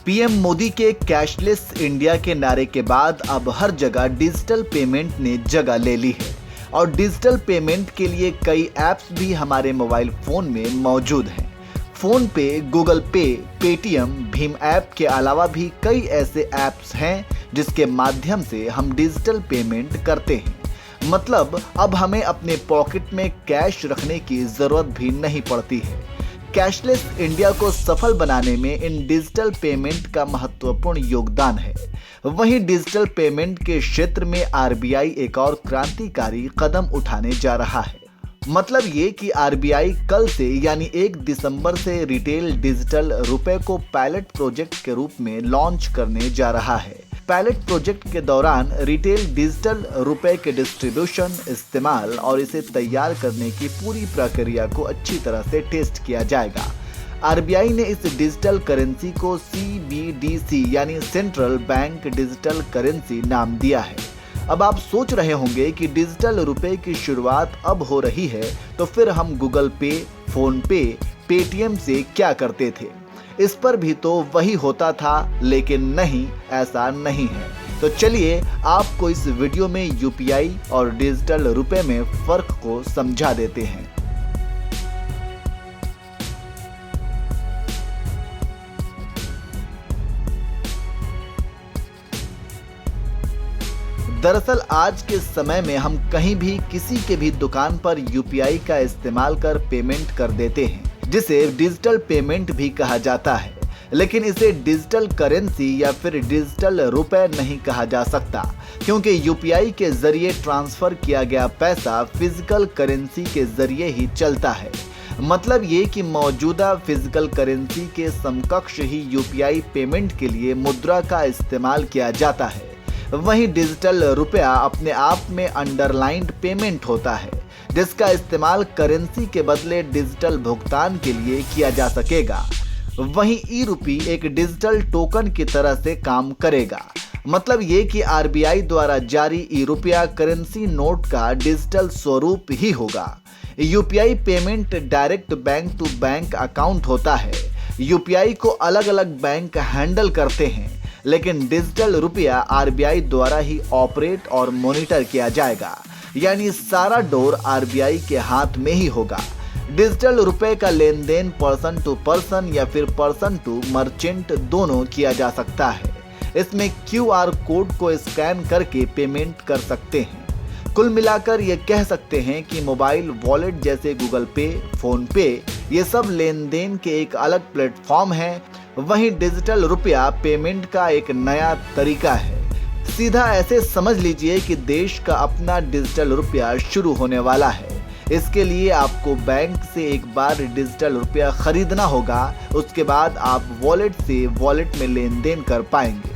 PM Modi के cashless India के नारे के बाद अब हर जगह डिजिटल पेमेंट ने जगह ले ली है और डिजिटल पेमेंट के लिए कई ऐप्स भी हमारे मोबाइल फोन में मौजूद हैं। फोन पे, गूगल पे, पेटीएम, भीम ऐप के अलावा भी कई ऐसे ऐप्स हैं जिसके माध्यम से हम डिजिटल पेमेंट करते हैं। मतलब अब हमें अपने पॉकेट में कैश रखने की जरूरत भी नहीं पड़ती है। कैशलेस इंडिया को सफल बनाने में इन डिजिटल पेमेंट का महत्वपूर्ण योगदान है। वहीं डिजिटल पेमेंट के क्षेत्र में आरबीआई एक और क्रांतिकारी कदम उठाने जा रहा है। मतलब ये कि आरबीआई कल से यानी 1 दिसंबर से रिटेल डिजिटल रुपए को पायलट प्रोजेक्ट के रूप में लॉन्च करने जा रहा है। पायलट प्रोजेक्ट के दौरान रिटेल डिजिटल रुपए के डिस्ट्रीब्यूशन, इस्तेमाल और इसे तैयार करने की पूरी प्रक्रिया को अच्छी तरह से टेस्ट किया जाएगा। आरबीआई ने इस डिजिटल करेंसी को सीबीडीसी यानी सेंट्रल बैंक डिजिटल करेंसी नाम दिया है। अब आप सोच रहे होंगे कि डिजिटल रुपए की शुरुआत अब हो रही है, तो फिर हम गूगल पे, फोन पे, पेटीएम से क्या करते थे? इस पर भी तो वही होता था, लेकिन नहीं, ऐसा नहीं है। तो चलिए आपको इस वीडियो में यूपीआई और डिजिटल रुपए में फर्क को समझा देते हैं। दरअसल आज के समय में हम कहीं भी किसी के भी दुकान पर यूपीआई का इस्तेमाल कर पेमेंट कर देते हैं, जिसे डिजिटल पेमेंट भी कहा जाता है। लेकिन इसे डिजिटल करेंसी या फिर डिजिटल रुपए नहीं कहा जा सकता, क्योंकि यूपीआई के जरिए ट्रांसफर किया गया पैसा फिजिकल करेंसी के जरिए ही चलता है। मतलब ये कि मौजूदा फिजिकल करेंसी के समकक्ष ही यूपीआई पेमेंट के लिए मुद्रा का इस्तेमाल किया जाता है। वहीं डिजिटल रुपया अपने आप में अंडरलाइंड पेमेंट होता है, जिसका इस्तेमाल करेंसी के बदले डिजिटल भुगतान के लिए किया जा सकेगा। वहीं ई रूपी एक डिजिटल टोकन की तरह से काम करेगा। मतलब ये कि आरबीआई द्वारा जारी ई रुपया करेंसी नोट का डिजिटल स्वरूप ही होगा। UPI payment direct bank to bank account होता है। यूपीआई को अलग अलग बैंक हैंडल करते हैं, लेकिन डिजिटल रुपया आरबीआई द्वारा ही ऑपरेट और मॉनिटर किया जाएगा। यानी सारा डोर आरबीआई के हाथ में ही होगा। डिजिटल रुपए का लेन देन पर्सन टू पर्सन या फिर पर्सन टू मर्चेंट दोनों किया जा सकता है। इसमें क्यूआर कोड को स्कैन करके पेमेंट कर सकते हैं। कुल मिलाकर ये कह सकते हैं कि मोबाइल वॉलेट जैसे गूगल पे, फोन पे, ये सब लेन देन के एक अलग प्लेटफॉर्म है। वहीं डिजिटल रुपया पेमेंट का एक नया तरीका है। सीधा ऐसे समझ लीजिए कि देश का अपना डिजिटल रुपया शुरू होने वाला है। इसके लिए आपको बैंक से एक बार डिजिटल रुपया खरीदना होगा, उसके बाद आप वॉलेट से वॉलेट में लेन देन कर पाएंगे।